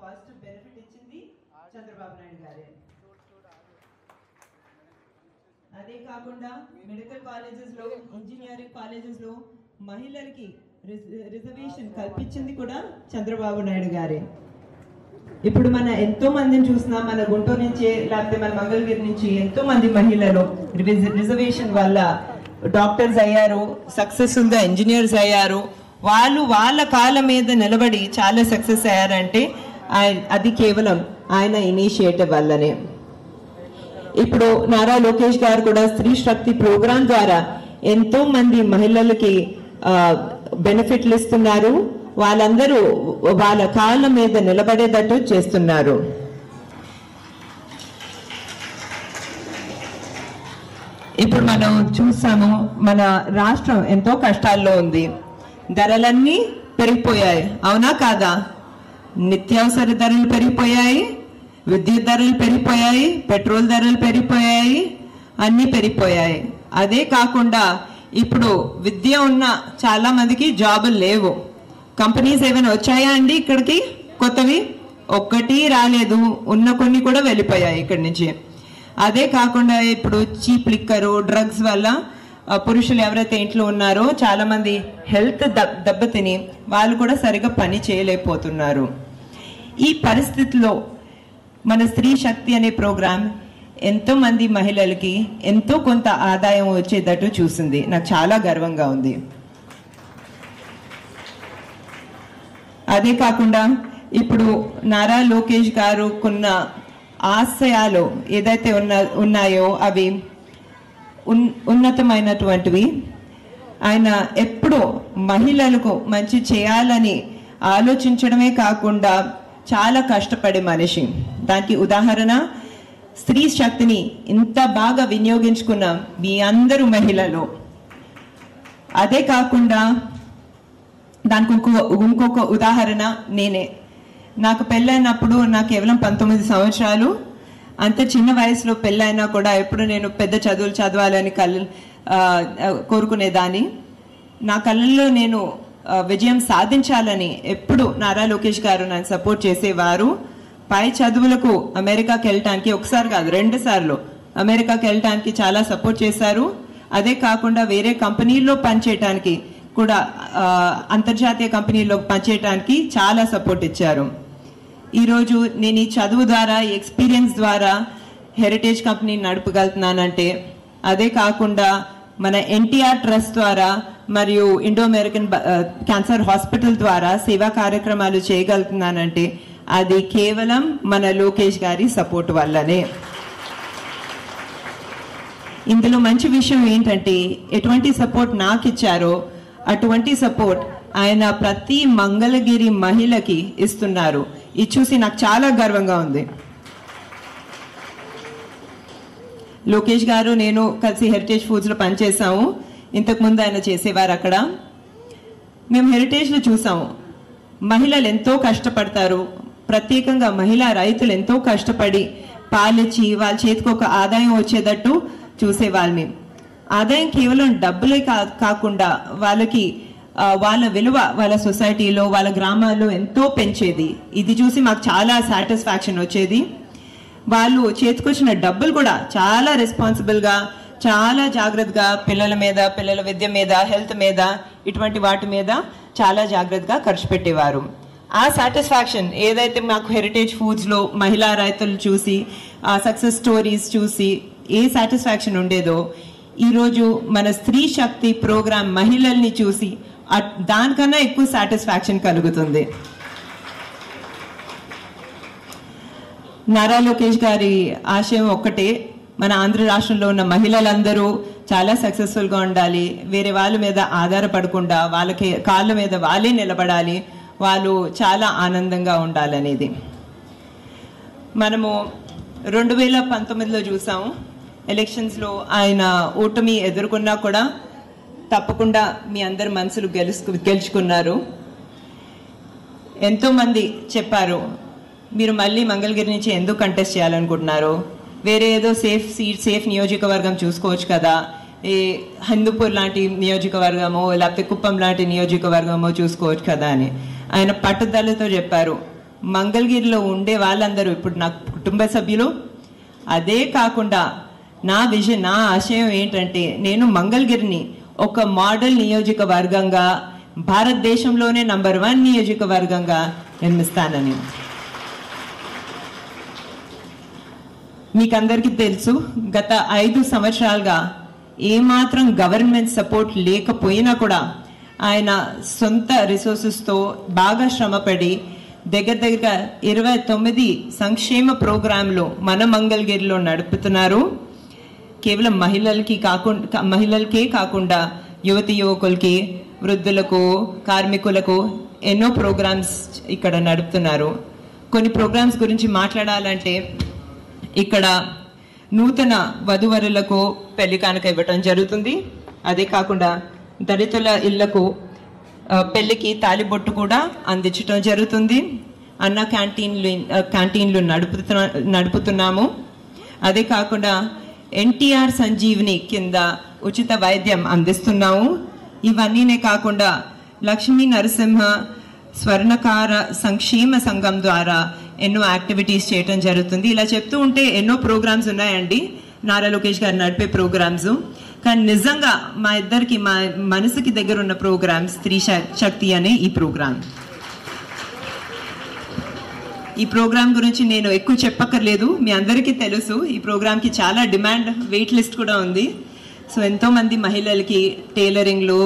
Positive benefit ఇచ్చింది చంద్రబాబు నాయుడు గారే. అదే కాకుండా మెడికల్ కాలేజెస్ లో, ఇంజనీరింగ్ కాలేజెస్ లో మహిళలకి రిజర్వేషన్ కల్పించింది కూడా చంద్రబాబు నాయుడు గారే. ఇప్పుడు మన ఎంతో మందిని చూసినా, మన గుంటూరు నుంచి లేకపోతే మన మంగళగిరి నుంచి ఎంతో మంది మహిళలు రిజర్వేషన్ వల్ల డాక్టర్స్ అయ్యారు, సక్సెస్ఫుల్ గా ఇంజనీర్స్ అయ్యారు. వాళ్ళు వాళ్ళ కాళ్ళ మీద నిలబడి చాలా సక్సెస్ అయ్యారంటే అది కేవలం ఆయన ఇనిషియేటివ్ వల్లనే. ఇప్పుడు నారా లోకేష్ గారు కూడా స్త్రీ శక్తి ప్రోగ్రాం ద్వారా ఎంతో మంది మహిళలకి బెనిఫిట్లు ఇస్తున్నారు. వాళ్ళందరూ వాళ్ళ కాళ్ళ మీద నిలబడేటట్టు చేస్తున్నారు. ఇప్పుడు మనం చూసాము, మన రాష్ట్రం ఎంతో కష్టాల్లో ఉంది. ధరలన్నీ పెరిగిపోయాయి, అవునా కాదా? నిత్యావసర ధరలు పెరిగిపోయాయి, విద్యుత్ ధరలు పెరిగిపోయాయి, పెట్రోల్ ధరలు పెరిగిపోయాయి, అన్నీ పెరిగిపోయాయి. అదే కాకుండా ఇప్పుడు విద్య ఉన్న చాలా మందికి జాబులు లేవు. కంపెనీస్ ఏమైనా వచ్చాయా అండి ఇక్కడికి కొత్తవి? ఒక్కటి రాలేదు, ఉన్న కొన్ని కూడా వెళ్ళిపోయాయి ఇక్కడి నుంచి. అదే కాకుండా ఇప్పుడు చీప్ లిక్కరు, డ్రగ్స్ వల్ల పురుషులు ఎవరైతే ఇంట్లో ఉన్నారో చాలా మంది హెల్త్ దెబ్బతిని వాళ్ళు కూడా సరిగా పని చేయలేకపోతున్నారు. ఈ పరిస్థితిలో మన స్త్రీ శక్తి అనే ప్రోగ్రాం ఎంతో మంది మహిళలకి ఎంతో కొంత ఆదాయం వచ్చేటట్టు చూసింది. నాకు చాలా గర్వంగా ఉంది. అదే కాకుండా ఇప్పుడు నారా లోకేష్ గారు కొన్న ఆశయాలు ఏదైతే ఉన్నాయో అవి ఉన్నతమైనటువంటివి. ఆయన ఎప్పుడూ మహిళలకు మంచి చేయాలని ఆలోచించడమే కాకుండా చాలా కష్టపడే మనిషి. దానికి ఉదాహరణ స్త్రీ శక్తిని ఇంత బాగా వినియోగించుకున్న మీ అందరూ మహిళలు. అదే కాకుండా దానికి ఇంకొక ఉదాహరణ నేనే. నాకు పెళ్ళైనప్పుడు నాకు కేవలం 19 సంవత్సరాలు. అంత చిన్న వయసులో పెళ్ళైనా కూడా ఎప్పుడు నేను పెద్ద చదువులు చదవాలని కోరుకునేదాన్ని. నా కళ్ళల్లో నేను విజయం సాధించాలని ఎప్పుడు నారా లోకేష్ గారు నన్ను సపోర్ట్ చేసేవారు. పై చదువులకు అమెరికాకి వెళ్ళటానికి ఒకసారి కాదు 2 సార్లు అమెరికాకి వెళ్ళటానికి చాలా సపోర్ట్ చేశారు. అదే కాకుండా వేరే కంపెనీల్లో పనిచేయటానికి కూడా, అంతర్జాతీయ కంపెనీల్లో పనిచేయటానికి చాలా సపోర్ట్ ఇచ్చారు. ఈరోజు నేను ఈ చదువు ద్వారా, ఎక్స్పీరియన్స్ ద్వారా హెరిటేజ్ కంపెనీని నడపగలుగుతున్నానంటే, అదే కాకుండా మన ఎన్టీఆర్ ట్రస్ట్ ద్వారా మరియు ఇండో అమెరికన్ క్యాన్సర్ హాస్పిటల్ ద్వారా సేవా కార్యక్రమాలు చేయగలుగుతున్నానంటే అది కేవలం మన లోకేష్ గారి సపోర్ట్ వల్లనే. ఇందులో మంచి విషయం ఏంటంటే, ఎటువంటి సపోర్ట్ నాకు ఇచ్చారో అటువంటి సపోర్ట్ ఆయన ప్రతి మంగళగిరి మహిళకి ఇస్తున్నారు. ఇది చూసి నాకు చాలా గర్వంగా ఉంది. లోకేష్ గారు నేను కలిసి హెరిటేజ్ ఫుడ్స్లో పనిచేసాము. ఇంతకుముందు ఆయన చేసేవారు అక్కడ. మేము హెరిటేజ్లో చూసాము, మహిళలు ఎంతో కష్టపడతారు. ప్రత్యేకంగా మహిళా రైతులు ఎంతో కష్టపడి పాలిచ్చి వాళ్ళ చేతికి ఒక ఆదాయం వచ్చేటట్టు చూసేవాళ్ళని. ఆదాయం కేవలం డబ్బులే కాకుండా వాళ్ళకి వాళ్ళ విలువ వాళ్ళ సొసైటీలో, వాళ్ళ గ్రామాల్లో ఎంతో పెంచేది. ఇది చూసి మాకు చాలా సాటిస్ఫాక్షన్ వచ్చేది. వాళ్ళు చేతికొచ్చిన డబ్బులు కూడా చాలా రెస్పాన్సిబుల్గా, చాలా జాగ్రత్తగా పిల్లల మీద, పిల్లల విద్య మీద, హెల్త్ మీద, ఇటువంటి వాటి మీద చాలా జాగ్రత్తగా ఖర్చు పెట్టేవారు. ఆ సాటిస్ఫాక్షన్ ఏదైతే మాకు హెరిటేజ్ ఫుడ్స్లో మహిళా రైతులు చూసి, ఆ సక్సెస్ స్టోరీస్ చూసి ఏ సాటిస్ఫాక్షన్ ఉండేదో, ఈరోజు మన స్త్రీ శక్తి ప్రోగ్రాం మహిళల్ని చూసి దానికన్నా ఎక్కువ సాటిస్ఫాక్షన్ కలుగుతుంది. నారా లోకేష్ గారి ఆశయం ఒక్కటే, మన ఆంధ్ర రాష్ట్రంలో ఉన్న మహిళలందరూ చాలా సక్సెస్ఫుల్గా ఉండాలి, వేరే వాళ్ళ మీద ఆధారపడకుండా వాళ్ళకి కాళ్ళ మీద వాళ్ళే నిలబడాలి, వాళ్ళు చాలా ఆనందంగా ఉండాలనేది. మనము 2019లో చూసాము, ఎలక్షన్స్లో ఆయన ఓటమి ఎదుర్కొన్నా కూడా తప్పకుండా మీ అందరి మనసులు గెలుచుకున్నారు. ఎంతోమంది చెప్పారు, మీరు మళ్ళీ మంగళగిరి నుంచి ఎందుకు కంటెస్ట్ చేయాలనుకుంటున్నారు, వేరే ఏదో సేఫ్ నియోజకవర్గం చూసుకోవచ్చు కదా, ఈ హిందూపూర్ లాంటి నియోజకవర్గమో లేకపోతే కుప్పం లాంటి నియోజకవర్గమో చూసుకోవచ్చు కదా అని ఆయన పట్టుదలతో చెప్పారు. మంగళగిరిలో ఉండే వాళ్ళందరూ ఇప్పుడు నా కుటుంబ సభ్యులు. అదే కాకుండా నా విజన్, నా ఆశయం ఏంటంటే నేను మంగళగిరిని ఒక మోడల్ నియోజకవర్గంగా, భారతదేశంలోనే నంబర్ 1 నియోజకవర్గంగా నిర్మిస్తానని. మీకందరికీ తెలుసు, గత 5 సంవత్సరాలుగా ఏమాత్రం గవర్నమెంట్ సపోర్ట్ లేకపోయినా కూడా ఆయన సొంత రిసోర్సెస్తో బాగా శ్రమపడి దగ్గర 29 సంక్షేమ ప్రోగ్రాంలు మన మంగళగిరిలో నడుపుతున్నారు. కేవలం మహిళలకే కాకుండా యువతి యువకులకి, వృద్ధులకు, కార్మికులకు ఎన్నో ప్రోగ్రామ్స్ ఇక్కడ నడుపుతున్నారు. కొన్ని ప్రోగ్రామ్స్ గురించి మాట్లాడాలంటే ఇక్కడ నూతన వధువరులకు పెళ్లి కానుక ఇవ్వటం జరుగుతుంది. అదే కాకుండా దళితుల ఇళ్లకు పెళ్లికి తాలిబొట్టు కూడా అందించడం జరుగుతుంది. అన్న క్యాంటీన్లు నడుపుతున్నాము. అదే కాకుండా ఎన్టీఆర్ సంజీవిని కింద ఉచిత వైద్యం అందిస్తున్నాము. ఇవన్నీనే కాకుండా లక్ష్మీ నరసింహ స్వర్ణకార సంక్షేమ సంఘం ద్వారా ఎన్నో యాక్టివిటీస్ చేయటం జరుగుతుంది. ఇలా చెప్తూ ఉంటే ఎన్నో ప్రోగ్రామ్స్ ఉన్నాయండి, నారా లోకేష్ గారు నడిపే ప్రోగ్రామ్స్. కానీ నిజంగా మా ఇద్దరికి, మా మనసుకి దగ్గర ఉన్న ప్రోగ్రామ్ స్త్రీ శక్తి అనే ఈ ప్రోగ్రామ్. ఈ ప్రోగ్రామ్ గురించి నేను ఎక్కువ చెప్పక్కర్లేదు, మీ అందరికీ తెలుసు. ఈ ప్రోగ్రామ్కి చాలా డిమాండ్, వెయిట్ లిస్ట్ కూడా ఉంది. సో ఎంతోమంది మహిళలకి టైలరింగ్లో,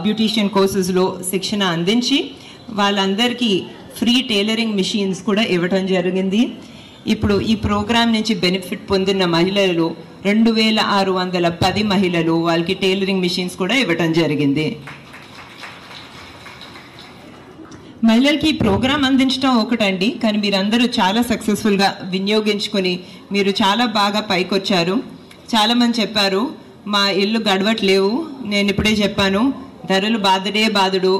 బ్యూటీషియన్ కోర్సెస్లో శిక్షణ అందించి వాళ్ళందరికీ ఫ్రీ టైలరింగ్ మిషన్స్ కూడా ఇవ్వటం జరిగింది. ఇప్పుడు ఈ ప్రోగ్రామ్ నుంచి బెనిఫిట్ పొందిన మహిళలు 2610 మహిళలు, వాళ్ళకి టైలరింగ్ మిషన్స్ కూడా ఇవ్వటం జరిగింది. మహిళలకి ఈ ప్రోగ్రామ్ అందించడం ఒకటండి, కానీ మీరందరూ చాలా సక్సెస్ఫుల్గా వినియోగించుకొని మీరు చాలా బాగా పైకొచ్చారు. చాలామంది చెప్పారు మా ఇల్లు గడవట్లేవు, నేను ఇప్పుడే చెప్పాను ధరలు బాధుడు,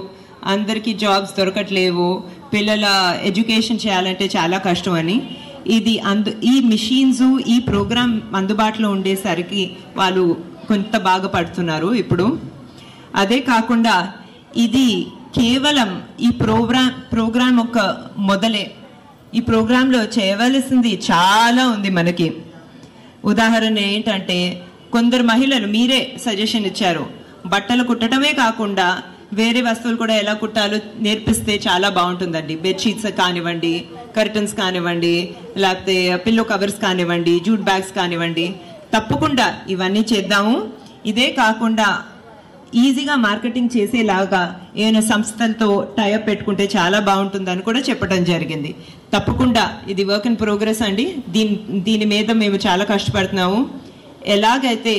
అందరికీ జాబ్స్ దొరకట్లేవు, పిల్లల ఎడ్యుకేషన్ చేయాలంటే చాలా కష్టం అని. ఈ మిషన్స్, ఈ ప్రోగ్రామ్ అందుబాటులో ఉండేసరికి వాళ్ళు కొంత బాగుపడుతున్నారు ఇప్పుడు. అదే కాకుండా ఇది కేవలం ఈ ప్రోగ్రామ్ ఒక మొదలే. ఈ ప్రోగ్రాంలో చేయవలసింది చాలా ఉంది మనకి. ఉదాహరణ ఏంటంటే కొందరు మహిళలు మీరే సజెషన్ ఇచ్చారు, బట్టలు కుట్టడమే కాకుండా వేరే వస్తువులు కూడా ఎలా కుట్టాలో నేర్పిస్తే చాలా బాగుంటుందండి. బెడ్షీట్స్ కానివ్వండి, కర్టన్స్ కానివ్వండి, లేకపోతే పిల్లో కవర్స్ కానివ్వండి, జూట్ బ్యాగ్స్ కానివ్వండి, తప్పకుండా ఇవన్నీ చేద్దాము. ఇదే కాకుండా ఈజీగా మార్కెటింగ్ చేసేలాగా ఏమైనా సంస్థలతో టైఅప్ పెట్టుకుంటే చాలా బాగుంటుందని కూడా చెప్పడం జరిగింది. తప్పకుండా ఇది వర్క్ ఇన్ ప్రోగ్రెస్ అండి. దీని మీద మేము చాలా కష్టపడుతున్నాము. ఎలాగైతే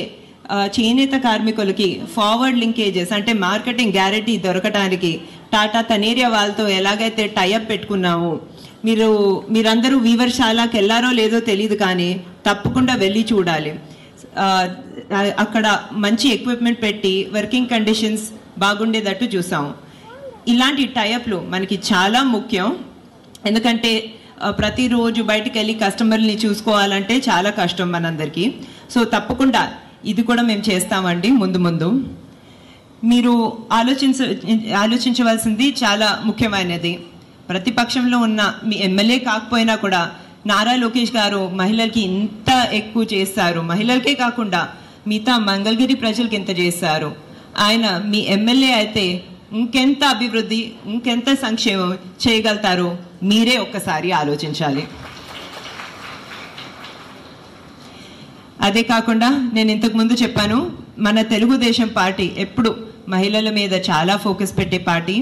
చేనేత కార్మికులకి ఫార్వర్డ్ లింకేజెస్ అంటే మార్కెటింగ్ గ్యారెంటీ దొరకడానికి టాటా తనేరియా వాళ్ళతో ఎలాగైతే టైఅప్ పెట్టుకున్నాము, మీరందరూ వీవర్శాలకు వెళ్ళారో లేదో తెలియదు, కానీ తప్పకుండా వెళ్ళి చూడాలి. అక్కడ మంచి ఎక్విప్మెంట్ పెట్టి వర్కింగ్ కండిషన్స్ బాగుండేటట్టు చూసాము. ఇలాంటి టైఅప్లు మనకి చాలా ముఖ్యం. ఎందుకంటే ప్రతిరోజు బయటకు వెళ్ళి కస్టమర్ని చూసుకోవాలంటే చాలా కష్టం మనందరికీ. సో తప్పకుండా ఇది కూడా మేము చేస్తామండి. ముందు మీరు ఆలోచించవలసింది చాలా ముఖ్యమైనది. ప్రతిపక్షంలో ఉన్న మీ ఎమ్మెల్యే కాకపోయినా కూడా నారా లోకేష్ గారు మహిళలకి ఇంత ఎక్కువ చేస్తారు. మహిళలకే కాకుండా మిగతా మంగళగిరి ప్రజలకి ఎంత చేస్తారు. ఆయన మీ ఎమ్మెల్యే అయితే ఇంకెంత అభివృద్ధి, ఇంకెంత సంక్షేమం చేయగలుగుతారో మీరే ఒక్కసారి ఆలోచించాలి. అదే కాకుండా నేను ఇంతకు ముందు చెప్పాను, మన తెలుగుదేశం పార్టీ ఎప్పుడు మహిళల మీద చాలా ఫోకస్ పెట్టే పార్టీ.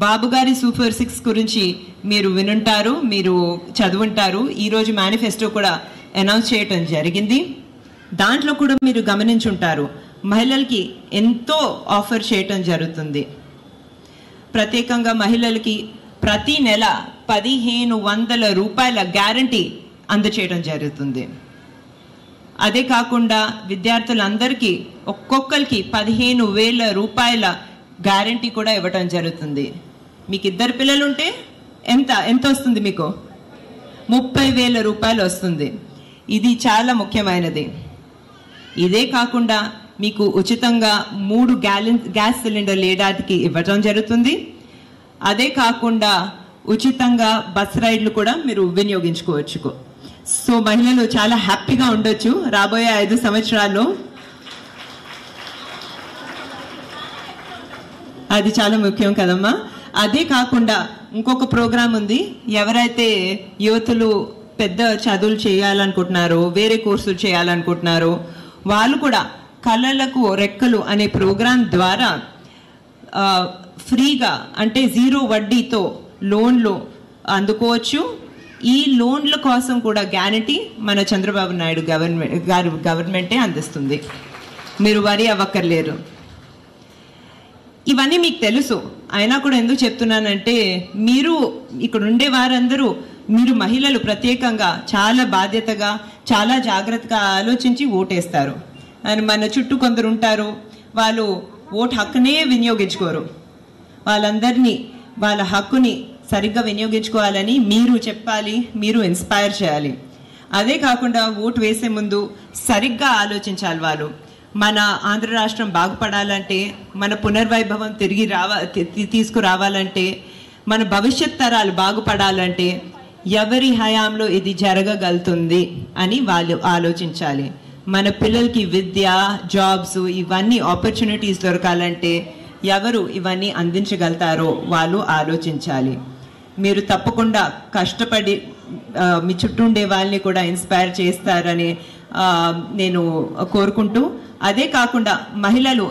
బాబు గారి సూపర్ 6 గురించి మీరు వినుంటారు, మీరు చదువుంటారు. ఈరోజు మేనిఫెస్టో కూడా అనౌన్స్ చేయటం జరిగింది. దాంట్లో కూడా మీరు గమనించుంటారు, మహిళలకి ఎంతో ఆఫర్ చేయటం జరుగుతుంది. ప్రత్యేకంగా మహిళలకి ప్రతి నెల 1500 రూపాయల గ్యారంటీ అందచేయడం జరుగుతుంది. అదే కాకుండా విద్యార్థులందరికీ ఒక్కొక్కరికి 15,000 రూపాయల గ్యారంటీ కూడా ఇవ్వటం జరుగుతుంది. మీకు 2 పిల్లలు ఉంటే ఎంత వస్తుంది? మీకు 30,000 రూపాయలు వస్తుంది. ఇది చాలా ముఖ్యమైనది. ఇదే కాకుండా మీకు ఉచితంగా 3 గ్యాస్ సిలిండర్లు ఏడాదికి ఇవ్వటం జరుగుతుంది. అదే కాకుండా ఉచితంగా బస్ రైడ్లు కూడా మీరు వినియోగించుకోవచ్చు. సో మహిళలు చాలా హ్యాపీగా ఉండొచ్చు రాబోయే 5 సంవత్సరాల్లో. అది చాలా ముఖ్యం కదమ్మా. అదే కాకుండా ఇంకొక ప్రోగ్రాం ఉంది. ఎవరైతే యువతులు పెద్ద చదువులు చేయాలనుకుంటున్నారో, వేరే కోర్సులు చేయాలనుకుంటున్నారో, వాళ్ళు కూడా కళలకు రెక్కలు అనే ప్రోగ్రాం ద్వారా ఫ్రీగా అంటే 0 వడ్డీతో లోన్లు అందుకోవచ్చు. ఈ లోన్ల కోసం కూడా గ్యారంటీ మన చంద్రబాబు నాయుడు గవర్నమెంటే అందిస్తుంది. మీరు వరి అవ్వక్కర్లేరు. ఇవన్నీ మీకు తెలుసు. అయినా కూడా ఎందుకు చెప్తున్నానంటే, మీరు ఇక్కడ ఉండే వారందరూ, మీరు మహిళలు ప్రత్యేకంగా చాలా బాధ్యతగా, చాలా జాగ్రత్తగా ఆలోచించి ఓటేస్తారు. అని మన చుట్టూ కొందరు ఉంటారు, వాళ్ళు ఓటు హక్కునే వినియోగించుకోరు. వాళ్ళందరినీ వాళ్ళ హక్కుని సరిగ్గా వినియోగించుకోవాలని మీరు చెప్పాలి, మీరు ఇన్స్పైర్ చేయాలి. అదే కాకుండా ఓటు వేసే ముందు సరిగ్గా ఆలోచించాలి. వాళ్ళు మన ఆంధ్ర రాష్ట్రం బాగుపడాలంటే, మన పునర్వైభవం తిరిగి తీసుకురావాలంటే, మన భవిష్యత్ తరాలు బాగుపడాలంటే ఎవరి హయాంలో ఇది జరగగలుగుతుంది అని వాళ్ళు ఆలోచించాలి. మన పిల్లలకి విద్య, జాబ్స్, ఇవన్నీ ఆపర్చునిటీస్ దొరకాలంటే ఎవరు ఇవన్నీ అందించగలుగుతారో వాళ్ళు ఆలోచించాలి. మీరు తప్పకుండా కష్టపడి మీ చుట్టూ ఉండే వాళ్ళని కూడా ఇన్స్పైర్ చేస్తారని నేను కోరుకుంటూ, అదే కాకుండా మహిళలు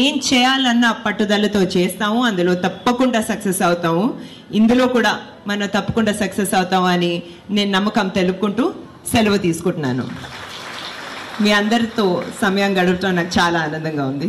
ఏం చేయాలన్న పట్టుదలతో చేస్తాము, అందులో తప్పకుండా సక్సెస్ అవుతాము. ఇందులో కూడా మనం తప్పకుండా సక్సెస్ అవుతాము అని నేను నమ్మకం తెలుపుకుంటూ సెలవు తీసుకుంటున్నాను. మీ అందరితో సమయం గడపడం నాకు చాలా ఆనందంగా ఉంది.